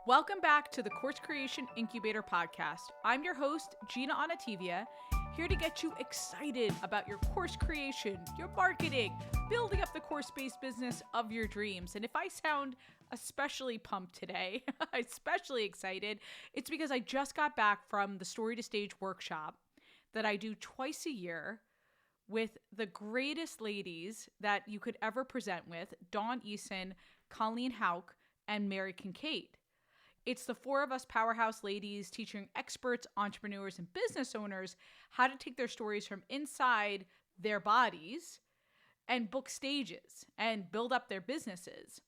Welcome back to the Course Creation Incubator Podcast. I'm your host, Gina Anativia, here to get you excited about your course creation, your marketing, building up the course-based business of your dreams. And if I sound especially pumped today, especially excited, it's because I just got back from the Story to Stage workshop that I do twice a year with the greatest ladies that you could ever present with, Dawn Eason, Colleen Hauk, and Mary Kincaid. It's the four of us powerhouse ladies teaching experts, entrepreneurs, and business owners how to take their stories from inside their bodies and book stages and build up their businesses.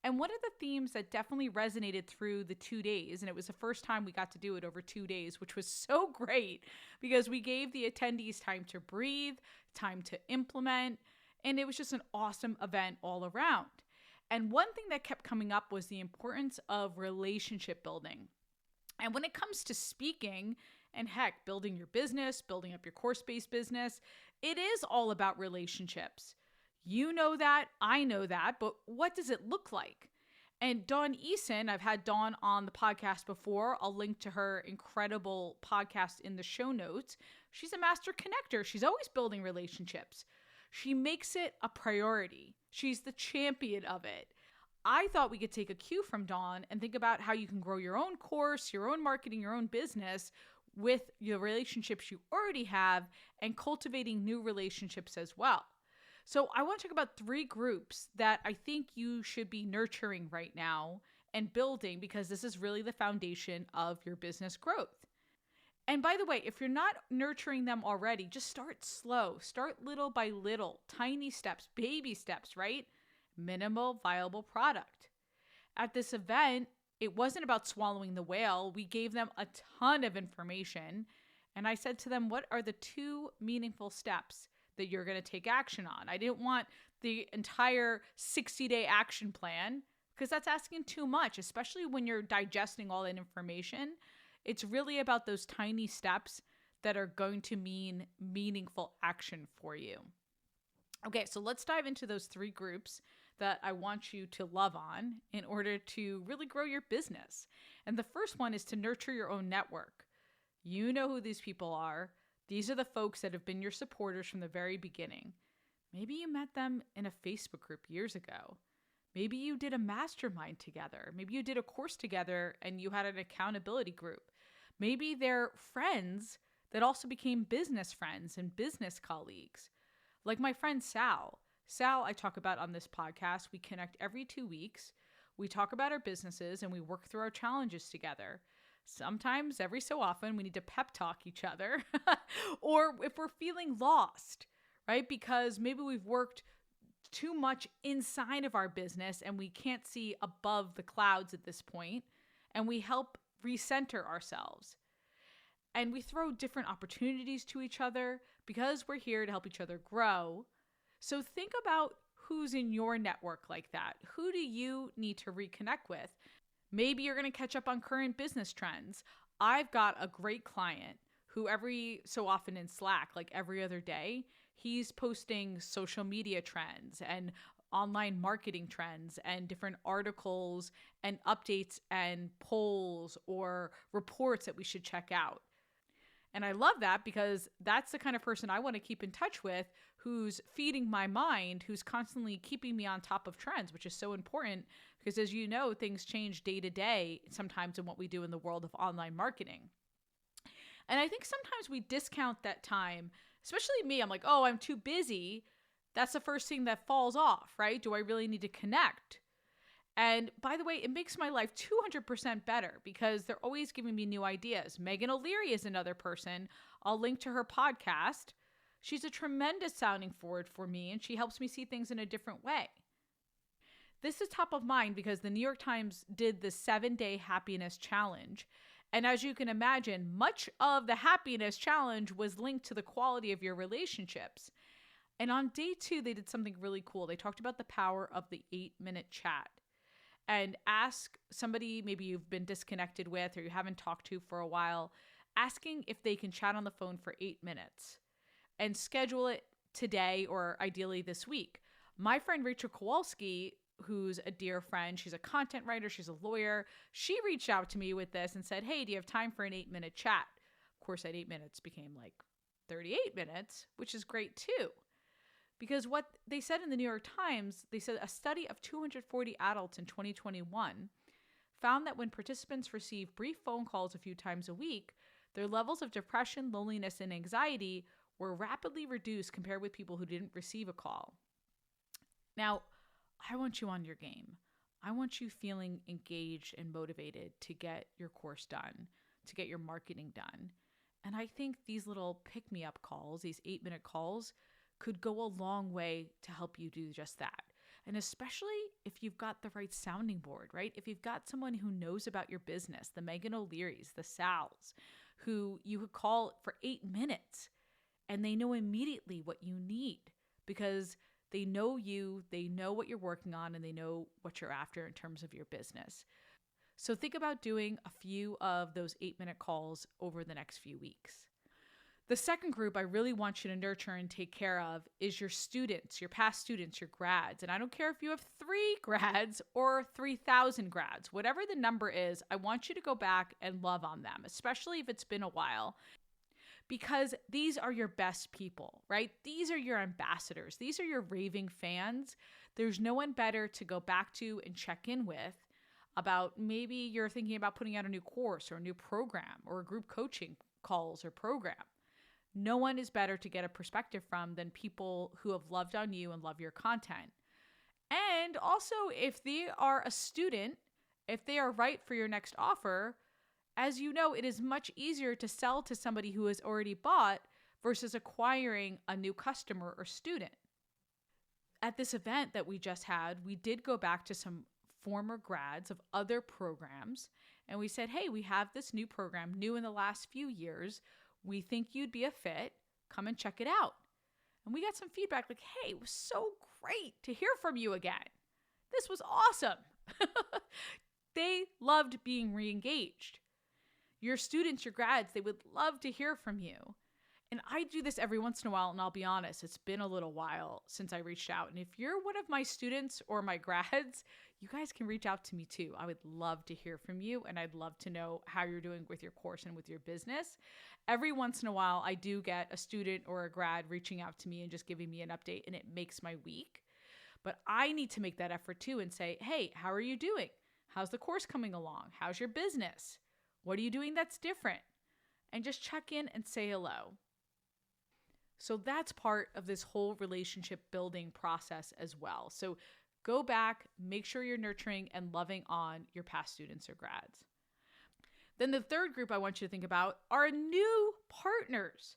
And one of the themes that definitely resonated through the 2 days, and it was the first time we got to do it over 2 days, which was so great because we gave the attendees time to breathe, time to implement, and it was just an awesome event all around. And one thing that kept coming up was the importance of relationship building. And when it comes to speaking and heck, building your business, building up your course-based business, it is all about relationships. You know that, I know that, but what does it look like? And Dawn Eason, I've had Dawn on the podcast before. I'll link to her incredible podcast in the show notes. She's a master connector. She's always building relationships. She makes it a priority. She's the champion of it. I thought we could take a cue from Dawn and think about how you can grow your own course, your own marketing, your own business with your relationships you already have and cultivating new relationships as well. So I want to talk about 3 groups that I think you should be nurturing right now and building because this is really the foundation of your business growth. And by the way, if you're not nurturing them already, just start slow. Start little by little, tiny steps, baby steps, right? Minimal viable product. At this event, it wasn't about swallowing the whale. We gave them a ton of information. And I said to them, what are the 2 meaningful steps that you're going to take action on? I didn't want the entire 60-day action plan because that's asking too much, especially when you're digesting all that information. It's really about those tiny steps that are going to mean meaningful action for you. Okay, so let's dive into those 3 groups that I want you to love on in order to really grow your business. And the first one is to nurture your own network. You know who these people are. These are the folks that have been your supporters from the very beginning. Maybe you met them in a Facebook group years ago. Maybe you did a mastermind together. Maybe you did a course together and you had an accountability group. Maybe they're friends that also became business friends and business colleagues. Like my friend Sal. Sal, I talk about on this podcast. We connect every 2 weeks. We talk about our businesses and we work through our challenges together. Sometimes, every so often, we need to pep talk each other. Or if we're feeling lost, right? Because maybe we've worked too much inside of our business and we can't see above the clouds at this point, and we help recenter ourselves. And we throw different opportunities to each other because we're here to help each other grow. So think about who's in your network like that. Who do you need to reconnect with? Maybe you're going to catch up on current business trends. I've got a great client who every so often in Slack, like every other day, he's posting social media trends and online marketing trends and different articles and updates and polls or reports that we should check out. And I love that because that's the kind of person I want to keep in touch with, who's feeding my mind, who's constantly keeping me on top of trends, which is so important because, as you know, things change day to day sometimes in what we do in the world of online marketing. And I think sometimes we discount that time, especially me. I'm like, oh, I'm too busy. That's the first thing that falls off, right? Do I really need to connect? And by the way, it makes my life 200% better because they're always giving me new ideas. Megan O'Leary is another person. I'll link to her podcast. She's a tremendous sounding board for me, and she helps me see things in a different way. This is top of mind because the New York Times did the 7-day happiness challenge. And as you can imagine, much of the happiness challenge was linked to the quality of your relationships. And on day 2, they did something really cool. They talked about the power of the 8-minute chat. And ask somebody maybe you've been disconnected with or you haven't talked to for a while, asking if they can chat on the phone for 8 minutes and schedule it today or ideally this week. My friend Rachel Kowalski who's a dear friend. She's a content writer. She's a lawyer. She reached out to me with this and said, hey, do you have time for an 8-minute chat? Of course, that 8 minutes became like 38 minutes, which is great too. Because what they said in the New York Times, they said a study of 240 adults in 2021 found that when participants received brief phone calls a few times a week, their levels of depression, loneliness, and anxiety were rapidly reduced compared with people who didn't receive a call. Now, I want you on your game. I want you feeling engaged and motivated to get your course done, to get your marketing done. And I think these little pick-me-up calls, these 8-minute calls, could go a long way to help you do just that. And especially if you've got the right sounding board, right? If you've got someone who knows about your business, the Megan O'Learys, the Sals, who you could call for 8 minutes and they know immediately what you need because they know you, they know what you're working on, and they know what you're after in terms of your business. So think about doing a few of those 8-minute calls over the next few weeks. The second group I really want you to nurture and take care of is your students, your past students, your grads. And I don't care if you have 3 grads or 3,000 grads, whatever the number is, I want you to go back and love on them, especially if it's been a while, because these are your best people, right? These are your ambassadors. These are your raving fans. There's no one better to go back to and check in with about maybe you're thinking about putting out a new course or a new program or a group coaching calls or program. No one is better to get a perspective from than people who have loved on you and love your content. And also, if they are a student, if they are right for your next offer, as you know, it is much easier to sell to somebody who has already bought versus acquiring a new customer or student. At this event that we just had, we did go back to some former grads of other programs, and we said, hey, we have this new program, new in the last few years. We think you'd be a fit. Come and check it out. And we got some feedback like, hey, it was so great to hear from you again. This was awesome. They loved being re-engaged. Your students, your grads, they would love to hear from you. And I do this every once in a while, and I'll be honest, it's been a little while since I reached out. And if you're one of my students or my grads, you guys can reach out to me too. I would love to hear from you, and I'd love to know how you're doing with your course and with your business. Every once in a while, I do get a student or a grad reaching out to me and just giving me an update, and it makes my week. But I need to make that effort too and say, hey, how are you doing? How's the course coming along? How's your business? What are you doing that's different? And just check in and say hello. So that's part of this whole relationship building process as well. So go back, make sure you're nurturing and loving on your past students or grads. Then the third group I want you to think about are new partners.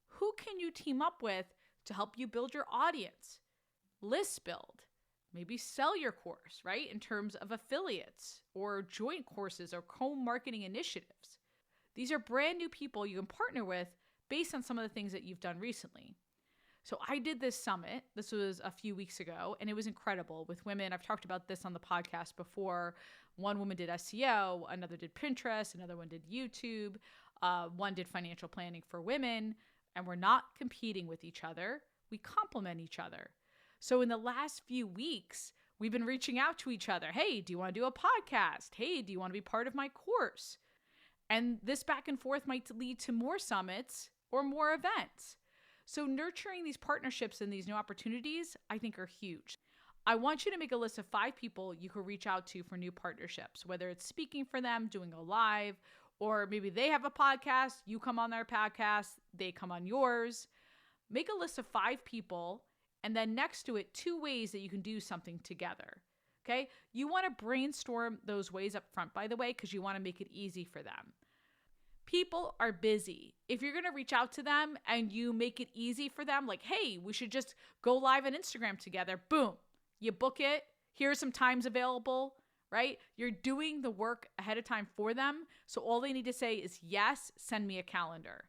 Who can you team up with to help you build your audience? List build, maybe sell your course, right? In terms of affiliates or joint courses or co-marketing initiatives. These are brand new people you can partner with based on some of the things that you've done recently. So I did this summit. This was a few weeks ago, and it was incredible with women. I've talked about this on the podcast before. One woman did SEO, another did Pinterest, another one did YouTube, one did financial planning for women, and we're not competing with each other. We complement each other. So in the last few weeks, we've been reaching out to each other. Hey, do you want to do a podcast? Hey, do you want to be part of my course? And this back and forth might lead to more summits or more events. So nurturing these partnerships and these new opportunities, I think, are huge. I want you to make a list of 5 people you could reach out to for new partnerships, whether it's speaking for them, doing a live, or maybe they have a podcast, you come on their podcast, they come on yours. Make a list of 5 people, and then next to it, 2 ways that you can do something together. Okay? You want to brainstorm those ways up front, by the way, because you want to make it easy for them. People are busy. If you're going to reach out to them and you make it easy for them, like, hey, we should just go live on Instagram together. Boom. You book it. Here are some times available, right? You're doing the work ahead of time for them. So all they need to say is, yes, send me a calendar.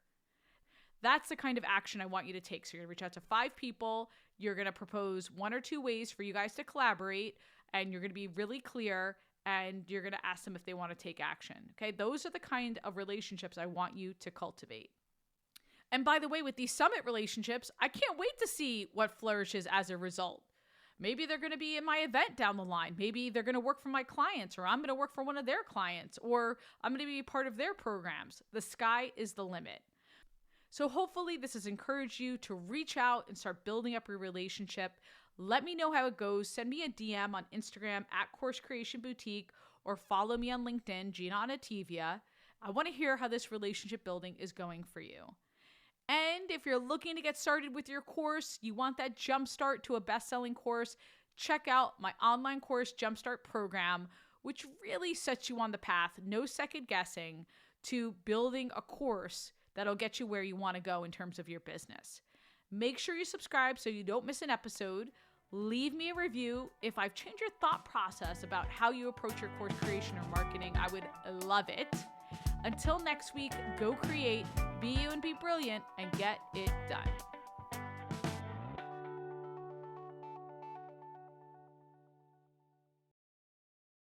That's the kind of action I want you to take. So you're going to reach out to 5 people. You're going to propose 1 or 2 ways for you guys to collaborate. And you're going to be really clear. And you're going to ask them if they want to take action. Okay, those are the kind of relationships I want you to cultivate. And by the way, with these summit relationships, I can't wait to see what flourishes as a result. Maybe they're going to be in my event down the line. Maybe they're going to work for my clients, or I'm going to work for one of their clients, or I'm going to be part of their programs. The sky is the limit. So hopefully this has encouraged you to reach out and start building up your relationship. Let me know how it goes. Send me a DM on Instagram at Course Creation Boutique, or follow me on LinkedIn, Gina Onativia. I want to hear how this relationship building is going for you. And if you're looking to get started with your course, you want that jumpstart to a best-selling course, check out my online course Jumpstart program, which really sets you on the path, no second guessing, to building a course that'll get you where you want to go in terms of your business. Make sure you subscribe so you don't miss an episode. Leave me a review. If I've changed your thought process about how you approach your course creation or marketing, I would love it. Until next week, go create, be you and be brilliant, and get it done.